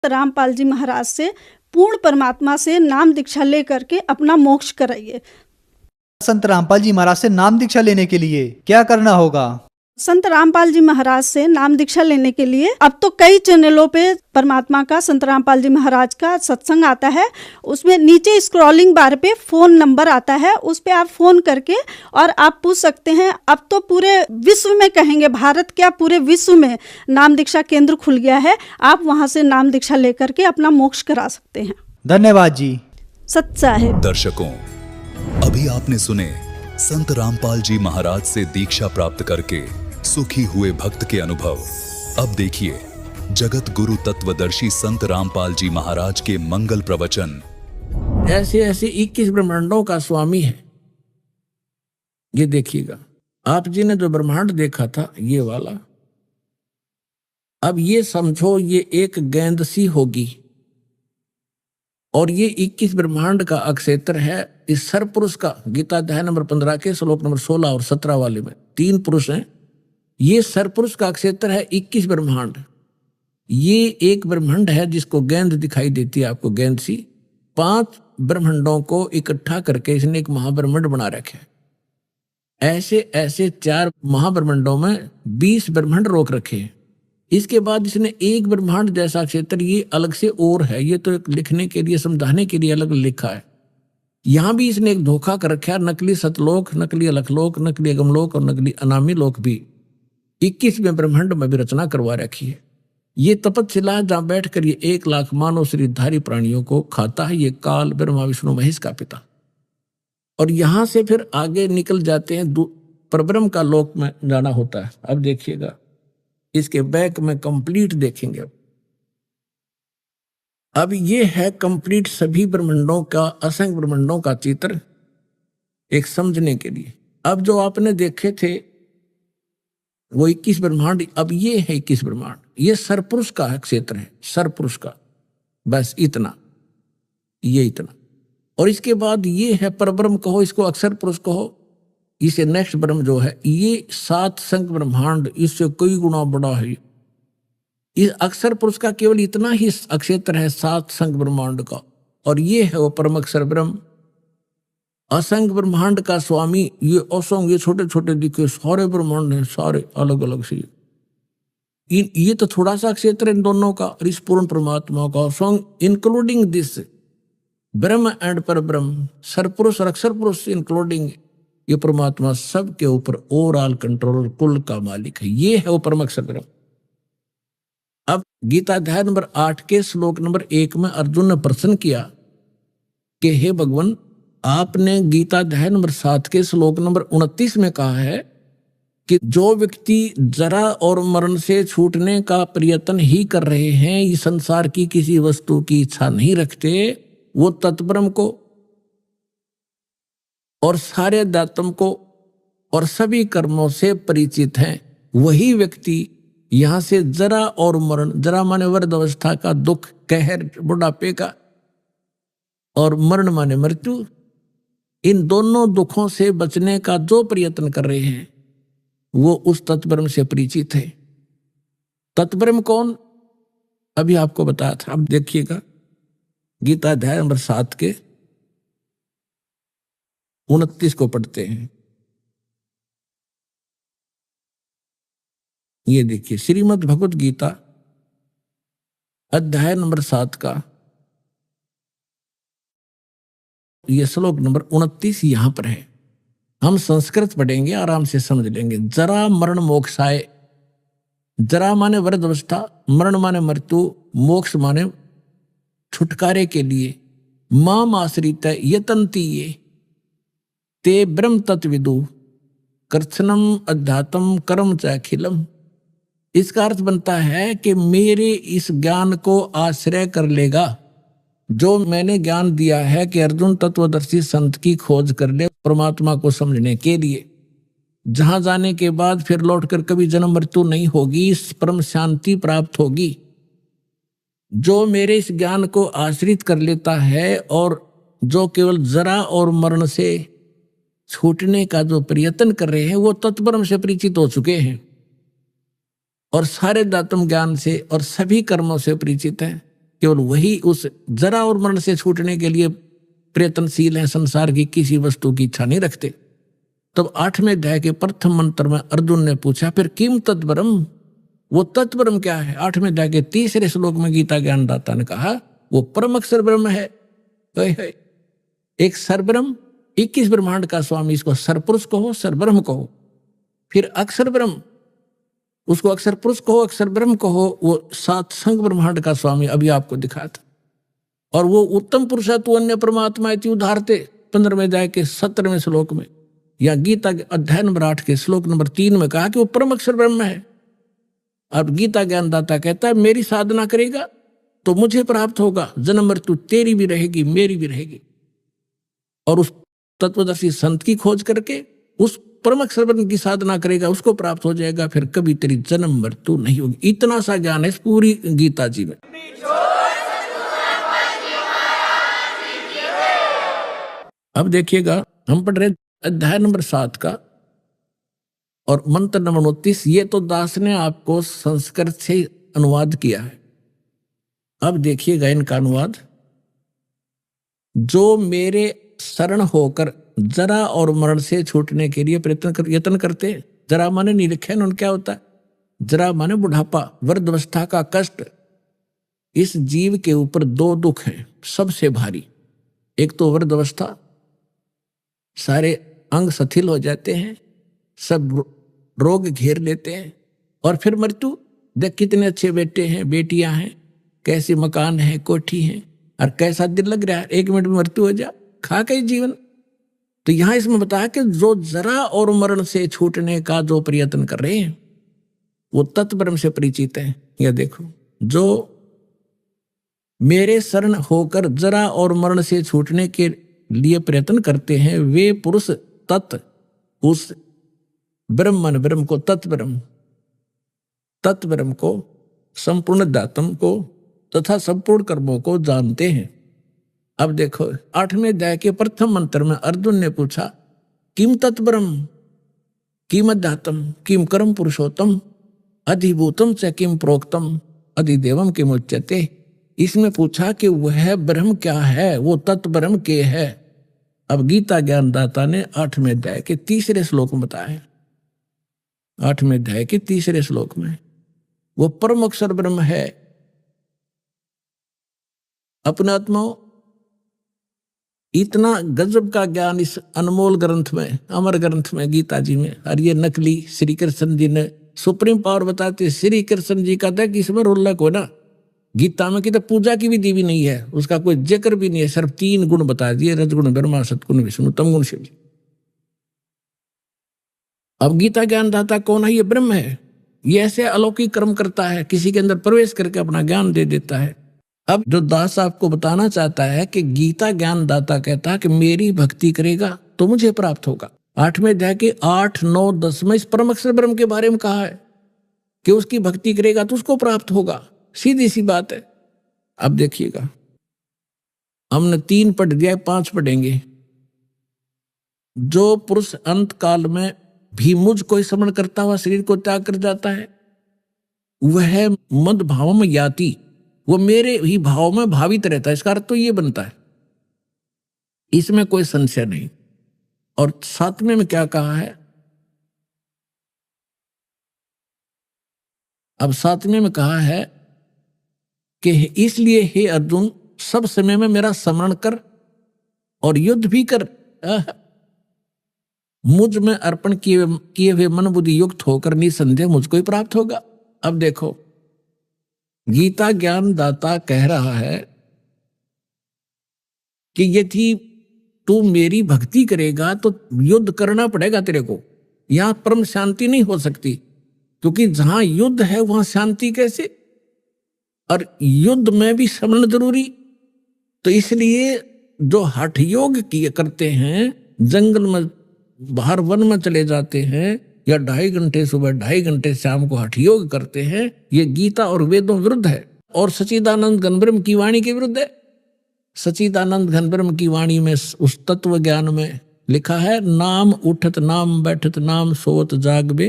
रामपाल जी महाराज से पूर्ण परमात्मा से नाम दीक्षा लेकर के अपना मोक्ष कराइए। संत रामपाल जी महाराज से नाम दीक्षा लेने के लिए क्या करना होगा? संत रामपाल जी महाराज से नाम दीक्षा लेने के लिए अब तो कई चैनलों पे परमात्मा का, संत रामपाल जी महाराज का सत्संग आता है। उसमें नीचे स्क्रॉलिंग बार पे फोन नंबर आता है, उस पे आप फोन करके और आप पूछ सकते हैं। अब तो पूरे विश्व में, कहेंगे भारत क्या, पूरे विश्व में नाम दीक्षा केंद्र खुल गया है। आप वहां से नाम दीक्षा लेकर के अपना मोक्ष करा सकते हैं। धन्यवाद जी। सच्चा है। दर्शकों, अभी आपने सुने संत रामपाल जी महाराज से दीक्षा प्राप्त करके सुखी हुए भक्त के अनुभव। अब देखिए जगत गुरु तत्वदर्शी संत रामपाल जी महाराज के मंगल प्रवचन। ऐसे ऐसे 21 ब्रह्मांडों का स्वामी है। ये देखिएगा, आप जी ने जो ब्रह्मांड देखा था ये वाला, अब ये समझो ये एक गेंद सी होगी और ये 21 ब्रह्मांड का अक्षेत्र है। इस सरपुरुष का गीता अध्याय नंबर 15 के श्लोक नंबर 16 और 17 वाले में 3 पुरुष हैं। ये सरपुरुष का क्षेत्र है 21 ब्रह्मांड। ये एक ब्रह्मांड है जिसको गेंद दिखाई देती है आपको, गेंद सी। 5 ब्रह्मांडों को इकट्ठा करके इसने एक महाब्रह्मांड बना रखे। ऐसे ऐसे 4 महाब्रह्मांडों में 20 ब्रह्मांड रोक रखे। इसके बाद इसने एक ब्रह्मांड जैसा क्षेत्र ये अलग से और है। ये तो लिखने के लिए, समझाने के लिए अलग लिखा है। यहां भी इसने एक धोखा कर रखा है। नकली सतलोक, नकली अलखलोक, नकली अगमलोक और नकली अनामी लोक भी 21वें ब्रह्मांड में भी रचना करवा रखी है। ये तपस्या जहां बैठकर ये 1 लाख मानव शरीरधारी प्राणियों को खाता है। ये काल, ब्रह्मा, विष्णु, महेश का पिता। और यहां से फिर आगे निकल जाते हैं, परब्रह्म का लोक में जाना होता है। अब देखिएगा, इसके बैक में कंप्लीट देखेंगे। अब ये है कंप्लीट सभी ब्रह्मांडों का, असंख्य ब्रह्मांडों का चित्र एक समझने के लिए। अब जो आपने देखे थे वो 21 ब्रह्मांड, अब ये है 21 ब्रह्मांड। ये सरपुरुष का क्षेत्र है, सरपुरुष का, बस इतना, ये इतना। और इसके बाद ये है परब्रह्म कहो, इसको अक्षर पुरुष कहो। इसे नेक्स्ट ब्रह्म जो है ये 7 संख्य ब्रह्मांड, इससे कई गुना बड़ा है। इस अक्षर पुरुष का केवल इतना ही अक्षेत्र है 7 संख्य ब्रह्मांड का। और ये है वो परम अक्षर ब्रह्म, असंख्य ब्रह्मांड का स्वामी। ये असंख्य, ये छोटे छोटे दिखे सारे ब्रह्मांड हैं, सारे अलग अलग से। ये तो थोड़ा सा क्षेत्र इन दोनों का, इस पूर्ण परमात्मा का असंख्य, इंक्लूडिंग दिस ब्रह्म एंड पर ब्रह्म, सरपुरुष और अक्षर पुरुष इंक्लूडिंग ये परमात्मा, सबके ऊपर ओवरऑल कंट्रोलर, कुल का मालिक है। ये है वो परम अक्षर ब्रह्म। अब गीता अध्याय नंबर 8 के श्लोक नंबर 1 में अर्जुन ने प्रश्न किया कि हे भगवान, आपने गीता अध्याय नंबर 7 के श्लोक नंबर 29 में कहा है कि जो व्यक्ति जरा और मरण से छूटने का प्रयत्न ही कर रहे हैं, इस संसार की किसी वस्तु की इच्छा नहीं रखते, वो तत्ब्रह्म को और सारे अध्यात्म को और सभी कर्मों से परिचित हैं, वही व्यक्ति यहां से जरा और मरण, जरा माने वृद्ध अवस्था का दुख, कहर, बुढ़ापे का, और मरण माने मृत्यु, इन दोनों दुखों से बचने का जो प्रयत्न कर रहे हैं वो उस तत्ब्रह्म से परिचित है। तत्ब्रह्म कौन? अभी आपको बताया था। अब देखिएगा, गीता अध्याय नंबर 7 के 29 को पढ़ते हैं। ये देखिए, श्रीमद् भगवत गीता अध्याय नंबर 7 का ये श्लोक नंबर 29 यहां पर है। हम संस्कृत पढ़ेंगे, आराम से समझ लेंगे। जरा मरण मोक्षाय, जरा माने वृद्ध अवस्था, मरण माने मृत्यु, मोक्ष माने छुटकारे के लिए, माम आश्रित यतन्ति ये ते ब्रह्म तत्विदु कृत्स्नम अध्यात्म कर्म च अखिलम। इसका अर्थ बनता है कि मेरे इस ज्ञान को आश्रय कर लेगा, जो मैंने ज्ञान दिया है कि अर्जुन तत्वदर्शी संत की खोज कर ले परमात्मा को समझने के लिए, जहां जाने के बाद फिर लौटकर कभी जन्म मृत्यु नहीं होगी, इस परम शांति प्राप्त होगी। जो मेरे इस ज्ञान को आश्रित कर लेता है और जो केवल जरा और मरण से छूटने का जो प्रयत्न कर रहे हैं, वो तत्ब्रह्म से परिचित हो चुके हैं और सारे दातम ज्ञान से और सभी कर्मों से परिचित हैं। केवल वही उस जरा और मरण से छूटने के लिए प्रयत्नशील है, संसार की किसी वस्तु की इच्छा नहीं रखते। तब 8वें अध्याय के प्रथम मंत्र में अर्जुन ने पूछा, फिर किम तत्परम, वो तत्परम क्या है? 8वें अध्याय के 3रे श्लोक में गीता ज्ञानदाता ने कहा वो परम अक्षर ब्रह्म है। एक सरब्रह्म, 21 ब्रह्मांड का स्वामी, इसको सरपुरुष कहो, सरब्रह्म कहो। फिर अक्षर ब्रह्म, उसको अक्षर पुरुष कहो, अक्षर ब्रह्म कहो, वो 7 संग ब्रह्मांड का स्वामी अभी आपको दिखा था। और वो उत्तम पुरुष तू अन्य परमात्मा इति उदाहरते 15वें अध्याय के 17वें श्लोक में, या गीता के अध्याय नंबर 8 के श्लोक नंबर 3 में कहा कि वो परम अक्षर ब्रह्म है। अब गीता ज्ञानदाता कहता है मेरी साधना करेगा तो मुझे प्राप्त होगा, जन्म मृत्यु तेरी भी रहेगी, मेरी भी रहेगी। और उस तत्वदर्शी संत की खोज करके उस परम अक्षर ब्रह्म की साधना करेगा, उसको प्राप्त हो जाएगा, फिर कभी तेरी जन्म मृत्यु नहीं होगी। इतना सा ज्ञान है इस पूरी गीता जी में। अब देखिएगा, हम पढ़ रहे अध्याय नंबर 7 का और मंत्र नंबर 29। ये तो दास ने आपको संस्कृत से अनुवाद किया है। अब देखिएगा इनका अनुवाद। जो मेरे शरण होकर जरा और मरण से छूटने के लिए यत्न करते। जरा माने नहीं लिखे उन्होंने, क्या होता है? जरा माने बुढ़ापा, वृद्धावस्था का कष्ट। इस जीव के ऊपर 2 दुख हैं सबसे भारी। एक तो वृद्धावस्था, सारे अंग शिथिल हो जाते हैं, सब रोग घेर लेते हैं। और फिर मृत्यु, देख कितने अच्छे बेटे हैं, बेटियां हैं, कैसे मकान है, कोठी है, और कैसा दिल लग रहा है, 1 मिनट में मृत्यु हो जा, खा के जीवन। तो यहां इसमें बताया कि जो जरा और मरण से छूटने का जो प्रयत्न कर रहे हैं वो तत्ब्रह्म से परिचित हैं। यह देखो, जो मेरे शरण होकर जरा और मरण से छूटने के लिए प्रयत्न करते हैं वे पुरुष तत्, उस ब्रह्म को, तत्ब्रह्म को, संपूर्ण दातम को तथा संपूर्ण कर्मों को जानते हैं। अब देखो 8वें अध्याय के प्रथम मंत्र में अर्जुन ने पूछा, किम तत्ब्रह्म, किम अध्यात्म, किम कर्म पुरुषोत्तम, अधिभूतम च किम प्रोक्तम, अधिदेवम किम उच्यते। इसमें पूछा कि वह ब्रह्म क्या है, वो तत्ब्रह्म के है। अब गीता ज्ञानदाता ने 8वें अध्याय के 3रे श्लोक में बताया। 8वें अध्याय के 3रे श्लोक में वो परम अक्षर ब्रह्म है। अपने आत्माओं, इतना गजब का ज्ञान इस अनमोल ग्रंथ में, अमर ग्रंथ में, गीता जी में। और ये नकली श्री कृष्ण जी ने सुप्रीम पावर बताते, श्री कृष्ण जी कहता है कि इसमें रोल्ला को ना, गीता में की तो पूजा की विधि भी नहीं है, उसका कोई जिक्र भी नहीं है, सिर्फ 3 गुण बता दिए, रजगुण ब्रह्मा, सतगुण विष्णु, तमगुण शिव जी। अब गीता ज्ञानदाता कौन है? ये ब्रह्म है। ये ऐसे अलौकिक कर्म करता है, किसी के अंदर प्रवेश करके अपना ज्ञान दे देता है। अब जो दास आपको बताना चाहता है कि गीता ज्ञानदाता कहता है कि मेरी भक्ति करेगा तो मुझे प्राप्त होगा। 8वें अध्याय के 8, 9, 10 में इस परम अक्षर ब्रह्म के बारे में कहा है कि उसकी भक्ति करेगा तो उसको प्राप्त होगा। सीधी सी बात है। अब देखिएगा, हमने 3 पढ़ दिया, 5 पढ़ेंगे। जो पुरुष अंत काल में भी मुझ को स्मरण करता हुआ शरीर को त्याग कर जाता है वह मद भाव में याति, वो मेरे ही भाव में भावित रहता है। इसका अर्थ तो ये बनता है, इसमें कोई संशय नहीं। और 7वें में क्या कहा है? अब 7वें में कहा है कि इसलिए हे अर्जुन, सब समय में मेरा स्मरण कर और युद्ध भी कर, मुझ में अर्पण किए हुए मन बुद्धि युक्त होकर निसंदेह मुझको ही प्राप्त होगा। अब देखो, गीता ज्ञान दाता कह रहा है कि यदि तू मेरी भक्ति करेगा तो युद्ध करना पड़ेगा तेरे को। यहां परम शांति नहीं हो सकती, क्योंकि जहां युद्ध है वहां शांति कैसे? और युद्ध में भी स्मरण जरूरी। तो इसलिए जो हठ योग किए करते हैं, जंगल में बाहर वन में चले जाते हैं, या 2.5 घंटे सुबह 2.5 घंटे शाम को हठ योग करते हैं, ये गीता और वेदों विरुद्ध है और सच्चिदानंद घनब्रह्म की वाणी के विरुद्ध है। सच्चिदानंद घनब्रह्म की वाणी में उस तत्व ज्ञान में लिखा है, नाम उठत नाम बैठत नाम सोवत जागबे,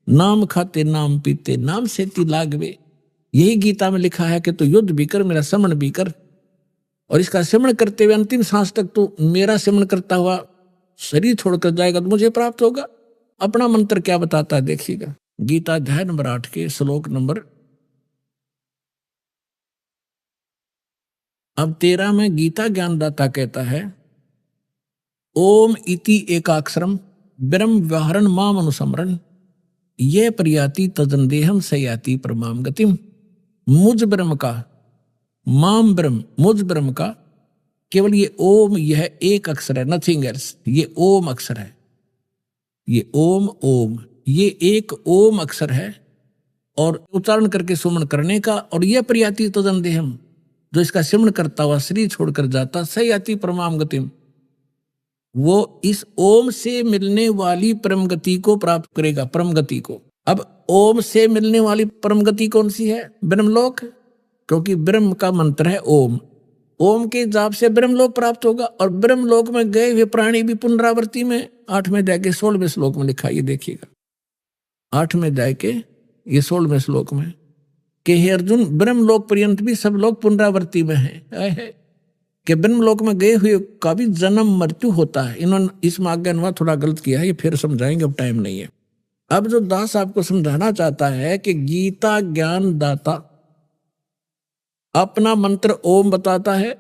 नाम खाते नाम पीते नाम सेती लागबे। यही गीता में लिखा है कि तू युद्ध भी कर, मेरा समन भी कर, और इसका सिमरण करते हुए अंतिम सांस तक तू मेरा सिमरण करता हुआ शरीर छोड़कर जाएगा तो मुझे प्राप्त होगा। अपना मंत्र क्या बताता है देखिएगा। गीता अध्याय नंबर 8 के श्लोक नंबर अब 13 में गीता ज्ञानदाता कहता है, ओम इति एकाक्षरम ब्रह्म व्यवहारन माम अनुसमरण ये प्रयाति तदंदेहम सयाति परमाम गतिम। मुझ ब्रह्म का, माम ब्रह्म, मुझ ब्रह्म का केवल ये ओम, यह एक अक्षर है, नथिंग एल्स। ये ओम अक्षर है, ये ओम, ओम, ये एक ओम अक्षर है, और उच्चारण करके सुमन करने का, और यह प्रयाति तदंदेहम, जो इसका सिमरण करता हुआ शरीर छोड़कर जाता, सयाति परमाम गतिम, वो इस ओम से मिलने वाली परम गति को प्राप्त करेगा, परम गति को। अब ओम से मिलने वाली परम गति कौन सी है? ब्रह्मलोक, क्योंकि ब्रह्म का मंत्र है ओम। ओम के जाप से ब्रह्मलोक प्राप्त होगा, और ब्रह्मलोक में गए हुए प्राणी भी पुनरावृत्ति में 8वें अध्याय के 16वें श्लोक में लिखा, ये देखिएगा 8वें अध्याय के ये 16वें श्लोक में कि हे अर्जुन, ब्रह्मलोक पर्यंत भी सब लोग पुनरावृत्ति में है कि ब्रह्मलोक में गए हुए का भी जन्म मृत्यु होता है। इन्होंने इस आज्ञा अनुवाद थोड़ा गलत किया है, ये फिर समझाएंगे, अब टाइम नहीं है। अब जो दास आपको समझाना चाहता है कि गीता ज्ञान दाता अपना मंत्र ओम बताता है,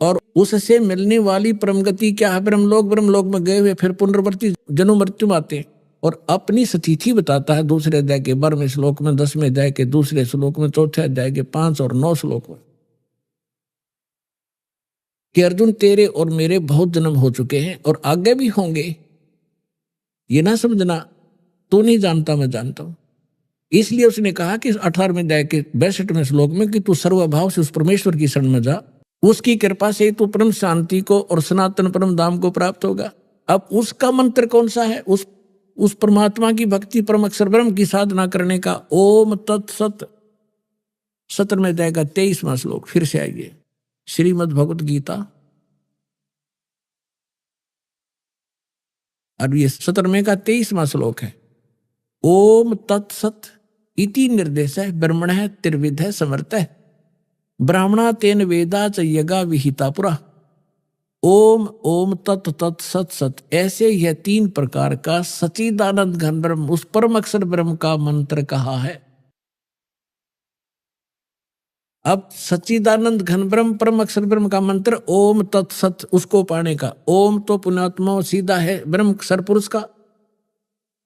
और उससे मिलने वाली परम गति क्या है? ब्रह्मलोक। ब्रह्मलोक में गए हुए फिर पुनरावृत्ति जन्म मृत्यु में आते हैं, और अपनी स्थिति बताता है 2 अध्याय के 12वें श्लोक में, 10वें अध्याय के 2 श्लोक में, 4 अध्याय के 5 और 9 श्लोक में कि अर्जुन तेरे और मेरे बहुत जन्म हो चुके हैं और आगे भी होंगे। ये ना समझना तू नहीं जानता मैं जानता हूं। इसलिए उसने कहा कि 18वें अध्याय के 62वें श्लोक में कि तू सर्वभाव से उस परमेश्वर की शरण में जा, उसकी कृपा से तू परम शांति को और सनातन परम धाम को प्राप्त होगा। अब उसका मंत्र कौन सा है? उस परमात्मा की भक्ति, परम अक्षर ब्रह्म की साधना करने का। ओम तत्सत 17वें अध्याय का 23वां श्लोक, फिर से आइए श्रीमद् भगवत गीता, और ये 17वें का 23वां श्लोक है। ओम तत्सत इति निर्देश है ब्रह्मण है त्रिविध है समर्थ है ब्राह्मणा तेन वेदा च यगा विहिता पुरा। ओम ओम तत् तत् सत सत, ऐसे यह 3 प्रकार का सच्चिदानंद घन ब्रह्म, उस परम अक्षर ब्रह्म का मंत्र कहा है। अब सच्चिदानंद घन ब्रह्म परम अक्षर ब्रह्म का मंत्र ओम तत्सत, उसको पाने का। ओम तो पुण्यात्मा सीधा है ब्रह्म सरपुरुष का,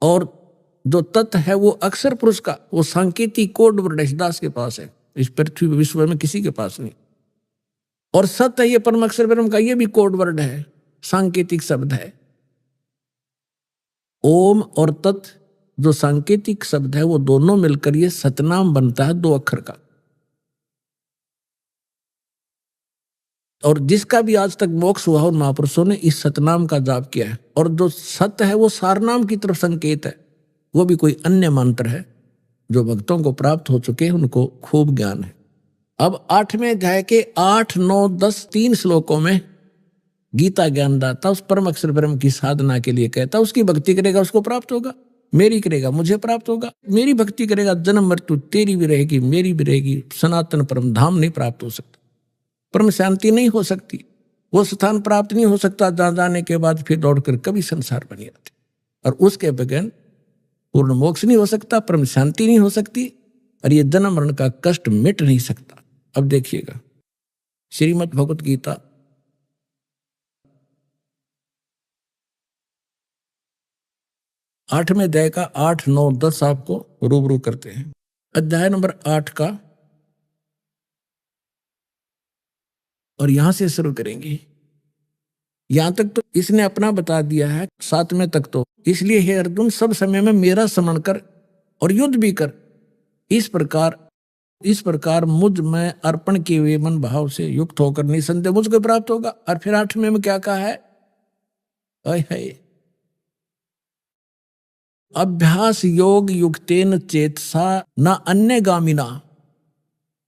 और जो तत् है वो अक्षर पुरुष का, वो सांकेतिक कोड वर्ड दास के पास है, इस पृथ्वी विश्व में किसी के पास नहीं। और सत्य है ये परम अक्षर ब्रह्म का, ये भी कोड वर्ड है, सांकेतिक शब्द है। ओम और तत् जो सांकेतिक शब्द है वो दोनों मिलकर ये सतनाम बनता है 2 अक्षर का। और जिसका भी आज तक मोक्ष हुआ उन महापुरुषों ने इस सतनाम का जाप किया है। और जो सत्य है वो सारनाम की तरफ संकेत है, वो भी कोई अन्य मंत्र है जो भक्तों को प्राप्त हो चुके हैं, उनको खूब ज्ञान है। अब 8वें अध्याय के 8, 9, 10 3 श्लोकों में गीता ज्ञानदाता उस परम अक्षर ब्रह्म की साधना के लिए कहता, उसकी भक्ति करेगा उसको प्राप्त होगा, मेरी करेगा मुझे प्राप्त होगा, मेरी भक्ति करेगा जन्म मृत्यु तेरी भी रहेगी मेरी भी रहेगी, सनातन परम धाम नहीं प्राप्त हो सकता, परम शांति नहीं हो सकती, वो स्थान प्राप्त नहीं हो सकता जहां जाने के बाद फिर दौड़कर कभी संसार बन जाते, और उसके बगैर पूर्ण मोक्ष नहीं हो सकता, परम शांति नहीं हो सकती, और ये जन्म मरण का कष्ट मिट नहीं सकता। अब देखिएगा श्रीमद् भगवत गीता 8वें अध्याय का 8, 9, 10 आपको रूबरू करते हैं। अध्याय नंबर 8 का, और यहां से शुरू करेंगे। यहां तक तो इसने अपना बता दिया है, 7वें तक तो। इसलिए हे अर्जुन सब समय में मेरा स्मरण कर और युद्ध भी कर, इस प्रकार मुझ में अर्पण किए हुए मन भाव से युक्त होकर निसंदेह मुझको प्राप्त होगा। और फिर 8वें में क्या कहा है? अभ्यास योग युक्तेन चेतसा न अन्य गामिना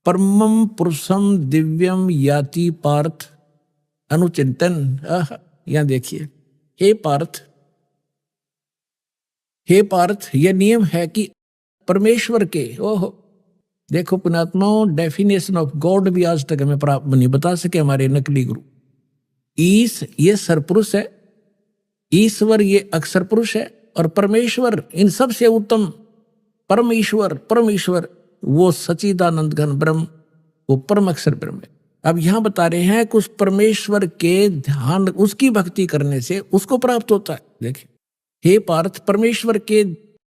परमं पुरुषम दिव्यम याति पार्थ अनुचिंतन। यहां देखिए, हे पार्थ, यह नियम है कि परमेश्वर के देखो पुण्यात्माओं, डेफिनेशन ऑफ गॉड भी आज तक हमें प्राप्त नहीं बता सके हमारे नकली गुरु। ईश ये सरपुरुष है, ईश्वर ये अक्षर पुरुष है, और परमेश्वर इन सब से उत्तम परमेश्वर वो सच्चिदानंद घन ब्रह्म, वो परम अक्षर ब्रह्म है। अब यहां बता रहे हैं कि उस परमेश्वर के ध्यान, उसकी भक्ति करने से उसको प्राप्त होता है। देखिए हे पार्थ, परमेश्वर के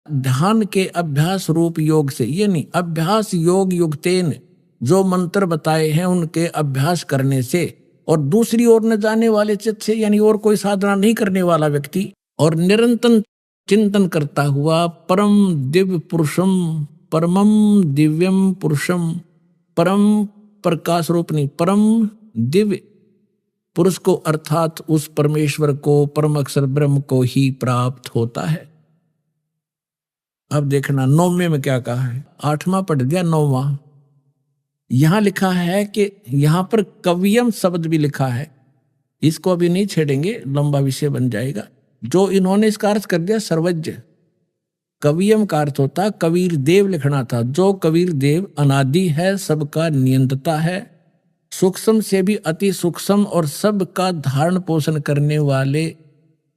ध्यान के अभ्यास रूप योग से, ये नहीं अभ्यास योग युक्तेन, जो मंत्र बताए हैं उनके अभ्यास करने से, और दूसरी ओर न जाने वाले चित्त से, यानी और कोई साधना नहीं करने वाला व्यक्ति, और निरंतर चिंतन करता हुआ परम दिव्य पुरुषम, परमम दिव्यम पुरुषम, परम प्रकाश रूप नहीं, परम दिव्य पुरुष को अर्थात उस परमेश्वर को, परम अक्षर ब्रह्म को ही प्राप्त होता है। अब देखना 9वें में क्या कहा है, 8वां पढ़ दिया, 9वां यहां लिखा है कि यहां पर कवियम शब्द भी लिखा है, इसको अभी नहीं छेड़ेंगे, लंबा विषय बन जाएगा। जो इन्होंने इसका अर्थ कर दिया सर्वज्ञ। कवियम का अर्थ होता कबीर देव लिखना था। जो कबीर देव अनादि है, सबका नियंत्रता है, सूक्ष्म से भी अति सूक्ष्म और सबका धारण पोषण करने वाले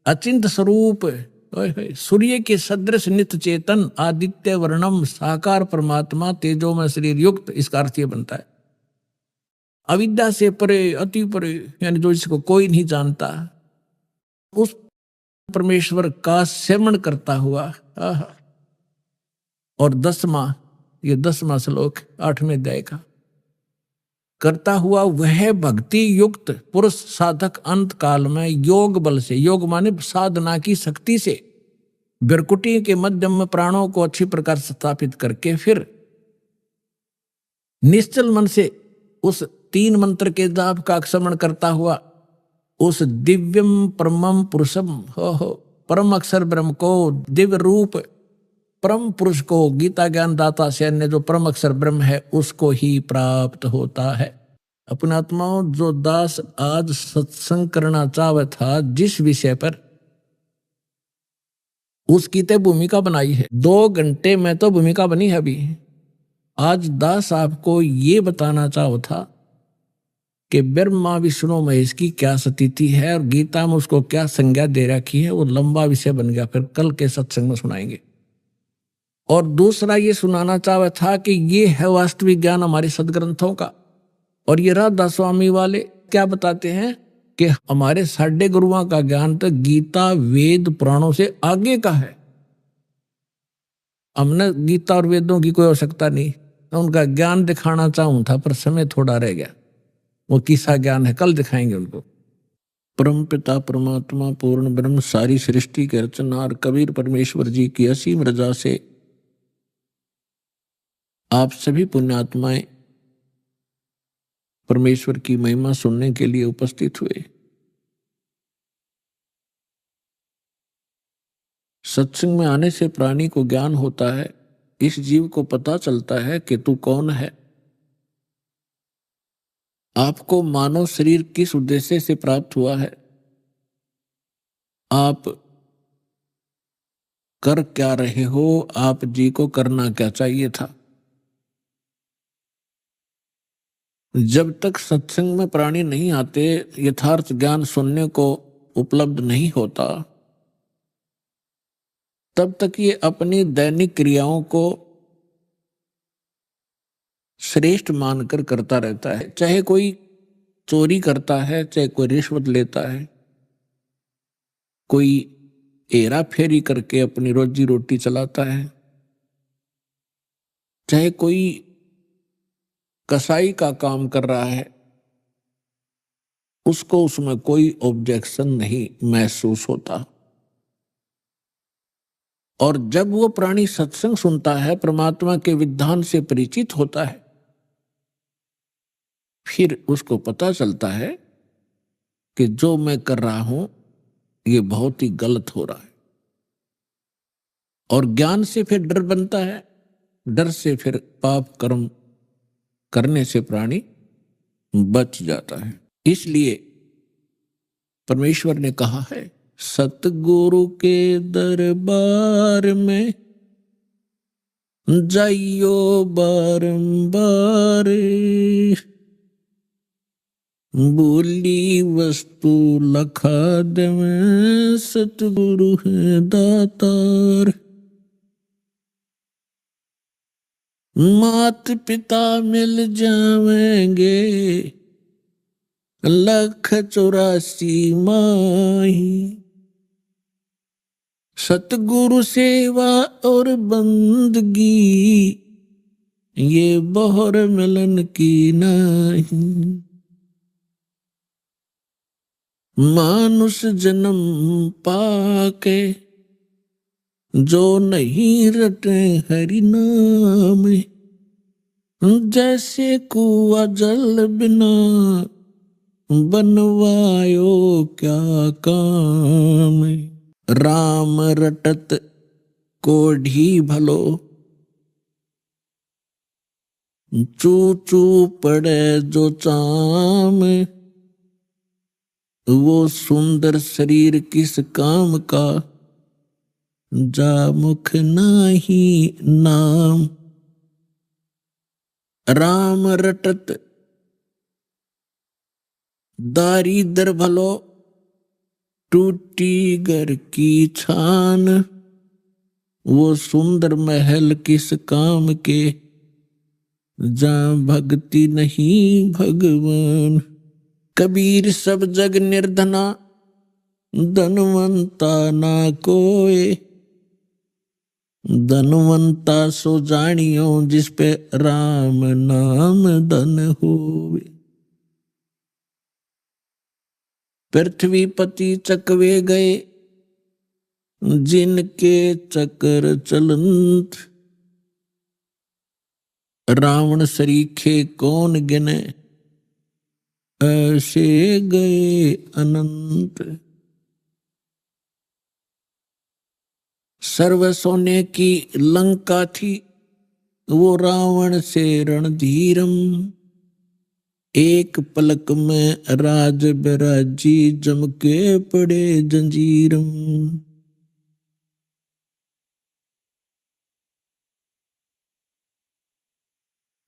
अचिंत स्वरूप, सूर्य के सदृश नित्य चेतन आदित्य वर्णम साकार परमात्मा तेजो में शरीर युक्त, इसका अर्थ ये बनता है अविद्या से परे, अति परे, यानी जो इसको कोई नहीं जानता, उस परमेश्वर का सेवन करता हुआ। और 10वां, ये 10वां श्लोक 8वें अध्याय का, करता हुआ वह भक्ति युक्त पुरुष साधक अंत काल में योग बल से, योग माने साधना की शक्ति से, बिरकुटी के मध्यम में प्राणों को अच्छी प्रकार स्थापित करके फिर निश्चल मन से उस 3 मंत्र के जाप का स्मरण करता हुआ उस दिव्यम परमम पुरुषम, हो परम अक्षर ब्रह्म को, दिव्य रूप परम पुरुष को, गीता ज्ञान दाता से अन्य जो परम अक्षर ब्रह्म है उसको ही प्राप्त होता है। अपने आत्माओं, जो दास आज सत्संग करना चाहता था जिस विषय पर, उसकी तो भूमिका बनाई है, 2 घंटे में तो भूमिका बनी है अभी। आज दास आपको ये बताना चाहो था कि ब्रह्मा विष्णु महेश की क्या स्थिति है और गीता में उसको क्या संज्ञा दे रखी है, वो लंबा विषय बन गया, फिर कल के सत्संग में सुनाएंगे। और दूसरा ये सुनाना चाहा था कि ये है वास्तविक ज्ञान हमारे सदग्रंथों का। और ये राधा स्वामी वाले क्या बताते हैं कि हमारे साढ़े गुरुओं का ज्ञान तो गीता वेद पुराणों से आगे का है। हमने गीता और वेदों की कोई आवश्यकता नहीं, उनका ज्ञान दिखाना चाहूं था पर समय थोड़ा रह गया। वो किसा ज्ञान है, कल दिखाएंगे उनको। परम पिता परमात्मा पूर्ण ब्रह्म सारी सृष्टि के रचनहार कबीर परमेश्वर जी की असीम रजा से आप सभी पुण्यात्माएं परमेश्वर की महिमा सुनने के लिए उपस्थित हुए। सत्संग में आने से प्राणी को ज्ञान होता है, इस जीव को पता चलता है कि तू कौन है। आपको मानव शरीर किस उद्देश्य से प्राप्त हुआ है, आप कर क्या रहे हो, आप जी को करना क्या चाहिए था। जब तक सत्संग में प्राणी नहीं आते, यथार्थ ज्ञान सुनने को उपलब्ध नहीं होता, तब तक ये अपनी दैनिक क्रियाओं को श्रेष्ठ मानकर करता रहता है। चाहे कोई चोरी करता है, चाहे कोई रिश्वत लेता है, कोई हेरा फेरी करके अपनी रोजी रोटी चलाता है, चाहे कोई कसाई का काम कर रहा है, उसको उसमें कोई ऑब्जेक्शन नहीं महसूस होता। और जब वो प्राणी सत्संग सुनता है, परमात्मा के विधान से परिचित होता है, फिर उसको पता चलता है कि जो मैं कर रहा हूं ये बहुत ही गलत हो रहा है। और ज्ञान से फिर डर बनता है, डर से फिर पाप कर्म करने से प्राणी बच जाता है। इसलिए परमेश्वर ने कहा है, सतगुरु के दरबार में जाइयो बारंबार, बोली वस्तु लखा देवे, सतगुरु है दातार। मात पिता मिल जावेंगे, 1,84 माही। सतगुरु सेवा और बंदगी, ये बहुर मिलन की नहीं। मानुष जन्म पाके, जो नहीं रटे हरि नाम। जैसे कुआ जल बिना, बनवायो क्या काम। राम रटत कोढ़ी भलो, चू चू पड़े जो चाम। वो सुंदर शरीर किस काम का, जा मुख नाही नाम। राम रटत दारिद्र भलो, टूटी घर की छान। वो सुंदर महल किस काम के, जहाँ भक्ति नहीं भगवान। कबीर सब जग निर्धना, धनवंता ना कोय। धनवंता सो जानियो, जिस पे राम नाम धन होवे। पृथ्वीपति चकवे गए, जिनके चक्र चलंत। रावण सरीखे कौन गिने, ऐसे गए अनंत। सर्व सोने की लंका थी, वो रावण से रणधीरम। एक पलक में राज बिराजी, जम के पड़े जंजीरम।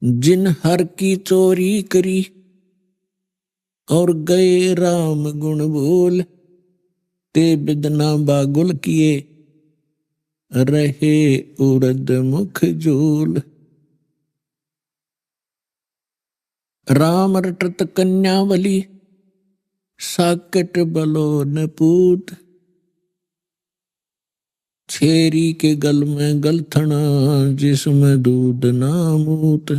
जिन हर की चोरी करी, और गए राम गुण बोल। ते बिदना बागुल किए, रहे उरद मुख झूल। राम रटत कन्यावली, साकट बलो न पूत। छेरी के गल में गलथना, जिसमें दूध ना मूत।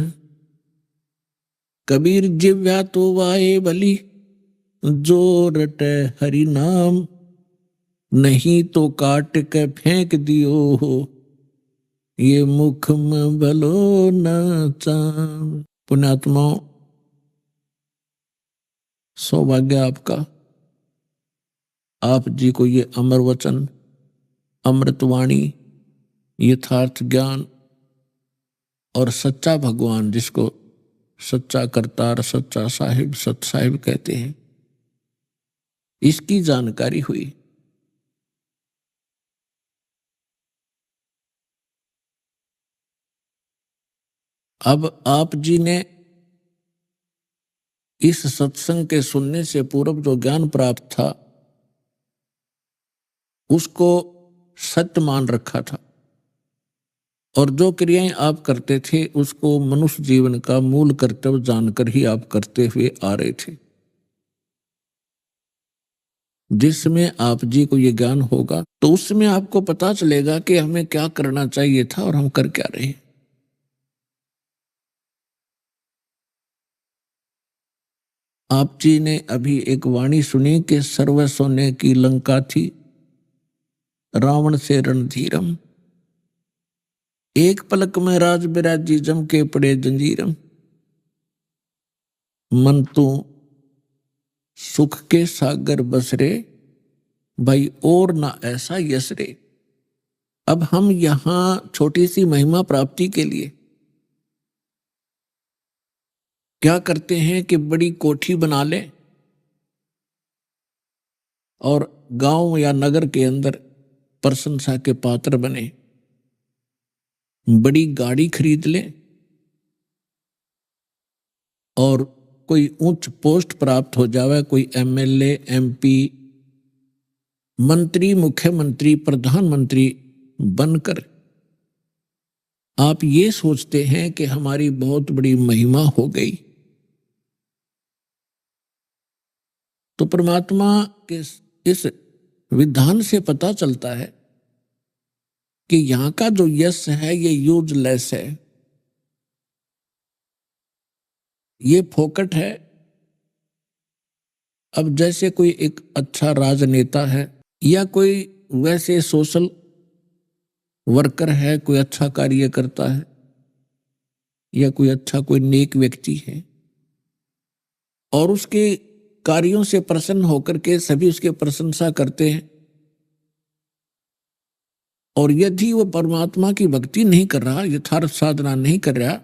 कबीर जिव्या तो वाए भली, जो रटे हरि नाम। नहीं तो काट के फेंक दियो हो, ये मुख में भलो न चाम। पुण्यात्माओं, सौभाग्य आपका, आप जी को ये अमर वचन, अमृतवाणी, यथार्थ ज्ञान और सच्चा भगवान, जिसको सच्चा करतार, सच्चा साहिब, सत साहिब कहते हैं, इसकी जानकारी हुई। अब आप जी ने इस सत्संग के सुनने से पूर्व जो ज्ञान प्राप्त था, उसको सत्य मान रखा था, और जो क्रियाएं आप करते थे उसको मनुष्य जीवन का मूल कर्तव्य जानकर ही आप करते हुए आ रहे थे। जिसमें आप जी को ये ज्ञान होगा तो उसमें आपको पता चलेगा कि हमें क्या करना चाहिए था और हम कर क्या रहे। आप जी ने अभी एक वाणी सुनी कि सर्व सोने की लंका थी, रावण से रणधीरम। एक पलक में राज बिराजी, जम के पड़े जंजीरम। मन तो सुख के सागर बसरे, भाई और ना ऐसा यसरे। अब हम यहां छोटी सी महिमा प्राप्ति के लिए क्या करते हैं कि बड़ी कोठी बना ले और गांव या नगर के अंदर प्रशंसा के पात्र बने। बड़ी गाड़ी खरीद लें और कोई उच्च पोस्ट प्राप्त हो जावे, कोई एमएलए, एमपी, मंत्री, मुख्यमंत्री, प्रधानमंत्री बनकर आप ये सोचते हैं कि हमारी बहुत बड़ी महिमा हो गई, तो परमात्मा के इस विधान से पता चलता है कि यहां का जो यश है ये यूजलेस है, ये फोकट है। अब जैसे कोई एक अच्छा राजनेता है या कोई वैसे सोशल वर्कर है, कोई अच्छा कार्य करता है या कोई अच्छा कोई नेक व्यक्ति है और उसके कार्यों से प्रसन्न होकर के सभी उसके प्रशंसा करते हैं, और यदि वो परमात्मा की भक्ति नहीं कर रहा, यथार्थ साधना नहीं कर रहा,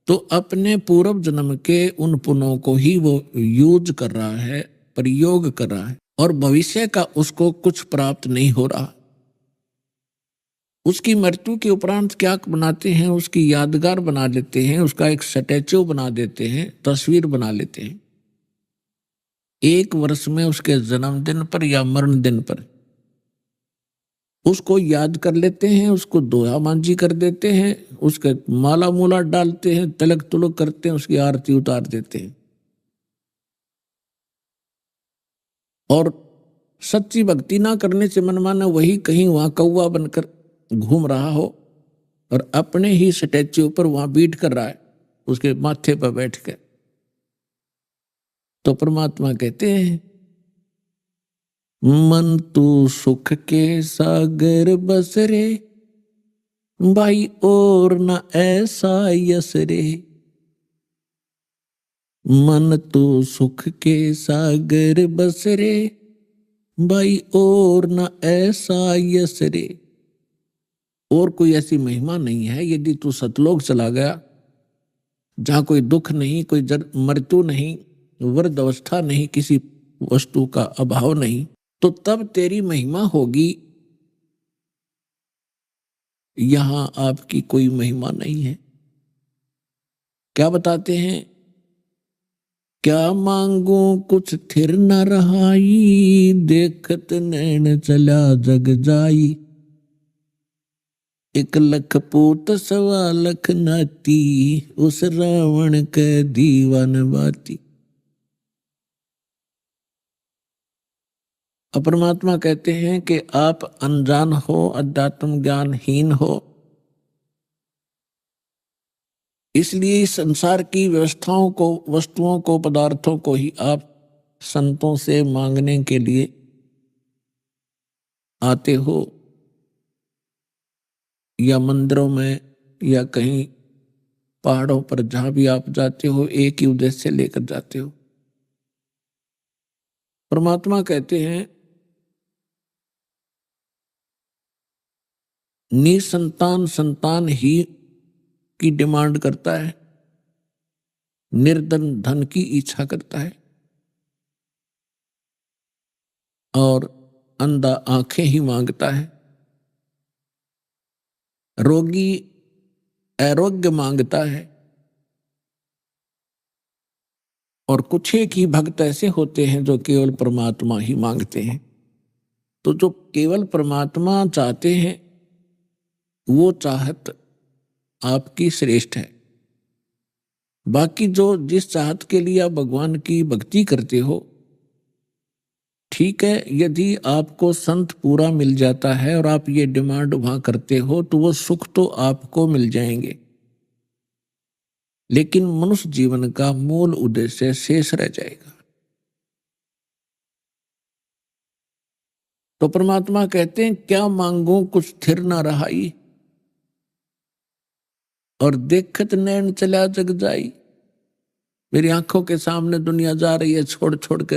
तो अपने पूर्व जन्म के उन पुण्यों को ही वो यूज कर रहा है, प्रयोग कर रहा है, और भविष्य का उसको कुछ प्राप्त नहीं हो रहा। उसकी मृत्यु के उपरांत क्या बनाते हैं, उसकी यादगार बना लेते हैं, उसका एक स्टैच्यू बना देते हैं, तस्वीर बना लेते हैं। एक वर्ष में उसके जन्मदिन पर या मरण दिन पर उसको याद कर लेते हैं, उसको दोहा मांझी कर देते हैं, उसके माला मूला डालते हैं, तिलक तुलक करते हैं, उसकी आरती उतार देते हैं। और सच्ची भक्ति ना करने से मनमाना वही कहीं वहां कौवा बनकर घूम रहा हो और अपने ही स्टैच्यू पर वहां बीट कर रहा है उसके माथे पर बैठ कर, तो परमात्मा कहते हैं मन तू सुख के सागर बस रे, भाई और न ऐसा यस रे। मन तू सुख के सागर बस रे, भाई और न ऐसा यस रे। और कोई ऐसी महिमा नहीं है। यदि तू सतलोक चला गया जहां कोई दुख नहीं, कोई मृत्यु नहीं, वृद्ध अवस्था नहीं, किसी वस्तु का अभाव नहीं, तो तब तेरी महिमा होगी। यहां आपकी कोई महिमा नहीं है। क्या बताते हैं, क्या मांगू कुछ थिर न रहाई, देखत नैन चला जग जाई। 1 लख पूत 1.25 लख नाती, उस रावण के दीवान बाती। परमात्मा कहते हैं कि आप अनजान हो, अध्यात्म ज्ञानहीन हो, इसलिए इस संसार की व्यवस्थाओं को, वस्तुओं को, पदार्थों को ही आप संतों से मांगने के लिए आते हो, या मंदिरों में या कहीं पहाड़ों पर जहां भी आप जाते हो एक ही उद्देश्य से लेकर जाते हो। परमात्मा कहते हैं निसंतान संतान ही की डिमांड करता है, निर्धन धन की इच्छा करता है, और अंधा आंखें ही मांगता है, रोगी आरोग्य मांगता है, और कुछ एक ही भक्त ऐसे होते हैं जो केवल परमात्मा ही मांगते हैं। तो जो केवल परमात्मा चाहते हैं वो चाहत आपकी श्रेष्ठ है। बाकी जो जिस चाहत के लिए आप भगवान की भक्ति करते हो, ठीक है, यदि आपको संत पूरा मिल जाता है और आप ये डिमांड वहां करते हो तो वो सुख तो आपको मिल जाएंगे, लेकिन मनुष्य जीवन का मूल उद्देश्य शेष रह जाएगा। तो परमात्मा कहते हैं क्या मांगू कुछ स्थिर ना रहाई, और देखत नैन चला जग जाई। मेरी आंखों के सामने दुनिया जा रही है छोड़ छोड़ के,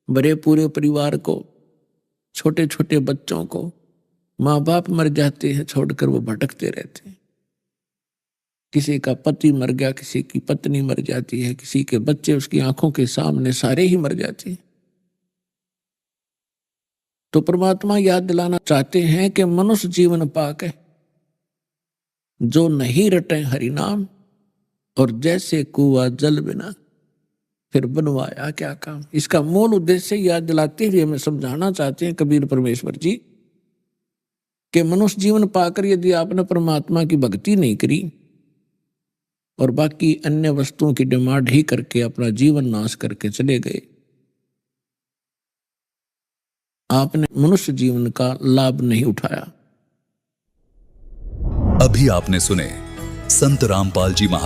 बड़े पूरे परिवार को, छोटे छोटे बच्चों को, माँ बाप मर जाते हैं छोड़कर, वो भटकते रहते हैं। किसी का पति मर गया, किसी की पत्नी मर जाती है, किसी के बच्चे उसकी आंखों के सामने सारे ही मर जाते हैं। तो परमात्मा याद दिलाना चाहते हैं कि मनुष्य जीवन पाक है, जो नहीं रटे हरि नाम, और जैसे कुआ जल बिना, फिर बनवाया क्या काम। इसका मूल उद्देश्य याद दिलाते हुए हमें समझाना चाहते हैं कबीर परमेश्वर जी कि मनुष्य जीवन पाकर यदि आपने परमात्मा की भक्ति नहीं करी और बाकी अन्य वस्तुओं की डिमांड ही करके अपना जीवन नाश करके चले गए, आपने मनुष्य जीवन का लाभ नहीं उठाया। अभी आपने सुने संत रामपाल जी महाराज